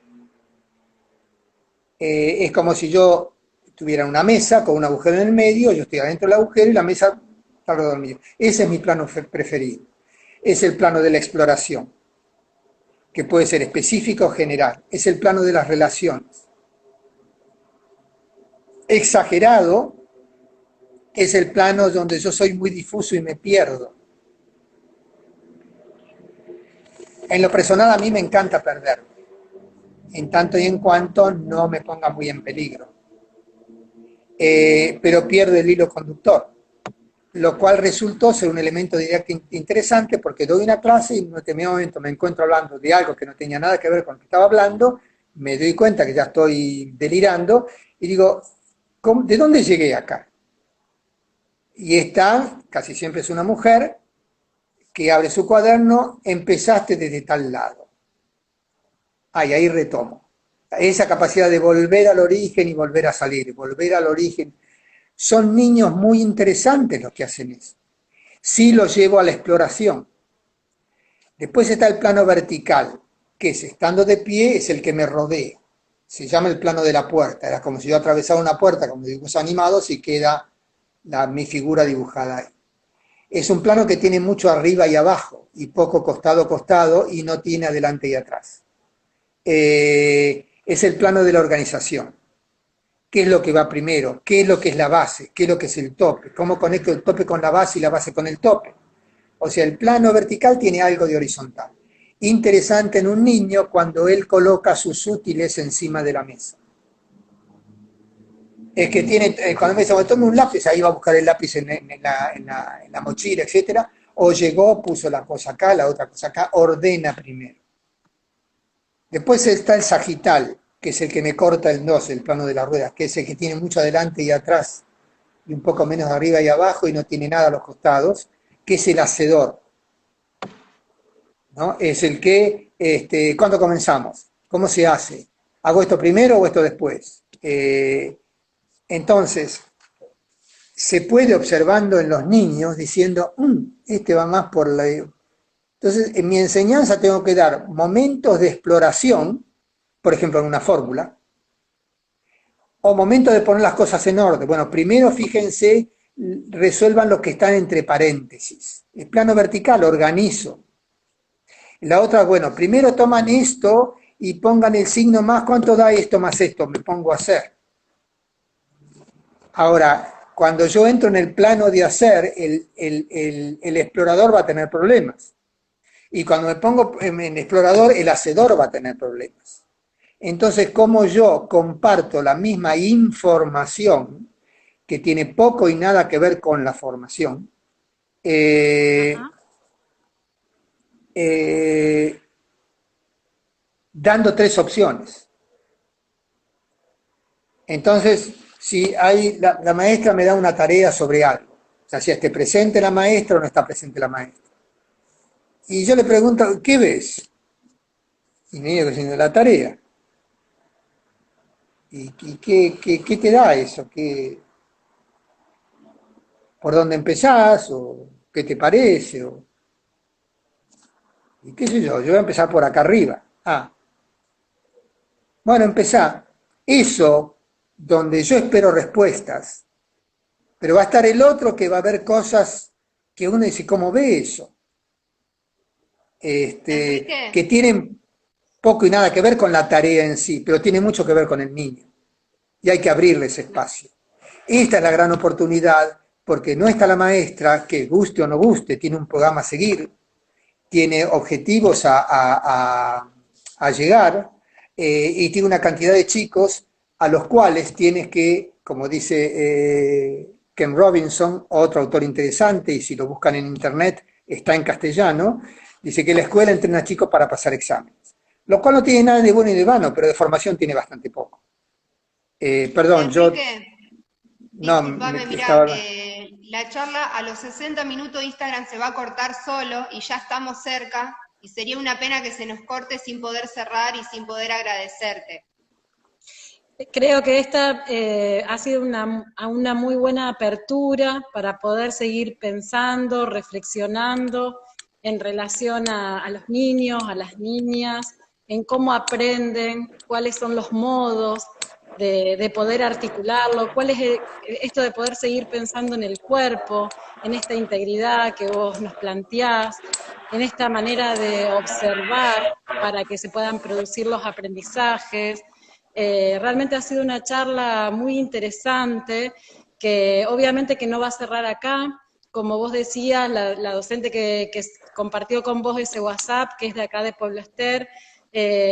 Es como si yo tuviera una mesa con un agujero en el medio, yo estoy adentro del agujero y la mesa está alrededor mío. Ese es mi plano preferido. Es el plano de la exploración, que puede ser específico o general. Es el plano de las relaciones. Exagerado es el plano donde yo soy muy difuso y me pierdo. En lo personal a mí me encanta perderme, en tanto y en cuanto no me ponga muy en peligro. Pero pierdo el hilo conductor, lo cual resultó ser un elemento didáctico interesante porque doy una clase y en un determinado momento me encuentro hablando de algo que no tenía nada que ver con lo que estaba hablando, me doy cuenta que ya estoy delirando y digo, ¿de dónde llegué acá? Y está, casi siempre es una mujer, que abre su cuaderno, empezaste desde tal lado. Ahí retomo. esa capacidad de volver al origen y volver a salir, volver al origen. Son niños muy interesantes los que hacen eso. Sí los llevo a la exploración. Después está el plano vertical, que es estando de pie, es el que me rodea. Se llama el plano de la puerta. Era como si yo atravesara una puerta con dibujos animados y queda mi figura dibujada ahí. Es un plano que tiene mucho arriba y abajo, y poco costado a costado, y no tiene adelante y atrás. Es el plano de la organización. ¿Qué es lo que va primero? ¿Qué es lo que es la base? ¿Qué es lo que es el tope? ¿Cómo conecto el tope con la base y la base con el tope? O sea, el plano vertical tiene algo de horizontal. Interesante en un niño cuando él coloca sus útiles encima de la mesa. Es que tiene, cuando me dice, bueno, tome un lápiz, ahí va a buscar el lápiz en la mochila, etcétera, o llegó, puso la cosa acá, la otra cosa acá, ordena primero. Después está el sagital, que es el que me corta el 2, el plano de las ruedas, que es el que tiene mucho adelante y atrás, y un poco menos de arriba y abajo, y no tiene nada a los costados, que es el hacedor, ¿no? Es el que, ¿cuándo comenzamos? ¿Cómo se hace? ¿Hago esto primero o esto después? Entonces, se puede observando en los niños diciendo, este va más por la... Entonces, en mi enseñanza tengo que dar momentos de exploración, por ejemplo, en una fórmula, o momentos de poner las cosas en orden. Bueno, primero fíjense, resuelvan lo que están entre paréntesis. El plano vertical, organizo. La otra, bueno, primero toman esto y pongan el signo más, ¿cuánto da esto más esto? Me pongo a hacer. Ahora, cuando yo entro en el plano de hacer, el explorador va a tener problemas. Y cuando me pongo en explorador, el hacedor va a tener problemas. Entonces, como yo comparto la misma información, que tiene poco y nada que ver con la formación, dando 3 opciones. Entonces, si hay, la maestra me da una tarea sobre algo, o sea, si esté presente la maestra o no está presente la maestra. Y yo le pregunto, ¿qué ves? Y me digo haciendo la tarea. ¿Y qué te da eso? ¿Por dónde empezás? ¿O qué te parece? ¿Y qué sé yo? Yo voy a empezar por acá arriba. Bueno, empezá. Eso, donde yo espero respuestas, pero va a estar el otro que va a ver cosas que uno dice, ¿cómo ve eso? Que tienen poco y nada que ver con la tarea en sí, pero tiene mucho que ver con el niño. Y hay que abrirle ese espacio. Esta es la gran oportunidad, porque no está la maestra, que guste o no guste, tiene un programa a seguir, tiene objetivos a llegar, y tiene una cantidad de chicos a los cuales tienes que, como dice Ken Robinson, otro autor interesante, y si lo buscan en internet está en castellano, dice que la escuela entrena a chicos para pasar exámenes, lo cual no tiene nada de bueno y de vano, pero de formación tiene bastante poco. Perdón, Enrique, no, discúlpame, mira, estaba... la charla a los 60 minutos Instagram se va a cortar solo y ya estamos cerca y sería una pena que se nos corte sin poder cerrar y sin poder agradecerte. Creo que esta ha sido una muy buena apertura para poder seguir pensando, reflexionando en relación a los niños, a las niñas, en cómo aprenden, cuáles son los modos de poder articularlo, cuál es esto de poder seguir pensando en el cuerpo, en esta integridad que vos nos planteás, en esta manera de observar para que se puedan producir los aprendizajes. Realmente ha sido una charla muy interesante, que obviamente que no va a cerrar acá. Como vos decías, la docente que compartió con vos ese WhatsApp, que es de acá de Pueblo Ester,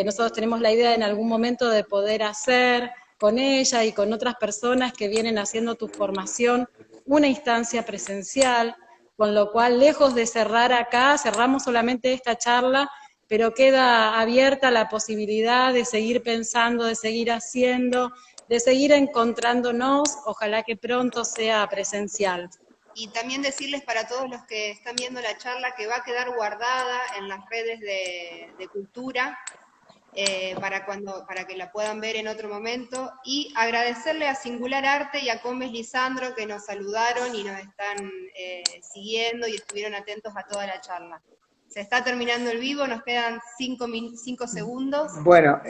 nosotros tenemos la idea en algún momento de poder hacer con ella y con otras personas que vienen haciendo tu formación una instancia presencial, con lo cual, lejos de cerrar acá, cerramos solamente esta charla, pero queda abierta la posibilidad de seguir pensando, de seguir haciendo, de seguir encontrándonos, ojalá que pronto sea presencial. Y también decirles para todos los que están viendo la charla que va a quedar guardada en las redes de cultura, para que la puedan ver en otro momento, y agradecerle a Singular Arte y a Comes Lisandro que nos saludaron y nos están siguiendo y estuvieron atentos a toda la charla. Se está terminando el vivo, nos quedan 5 segundos. Bueno,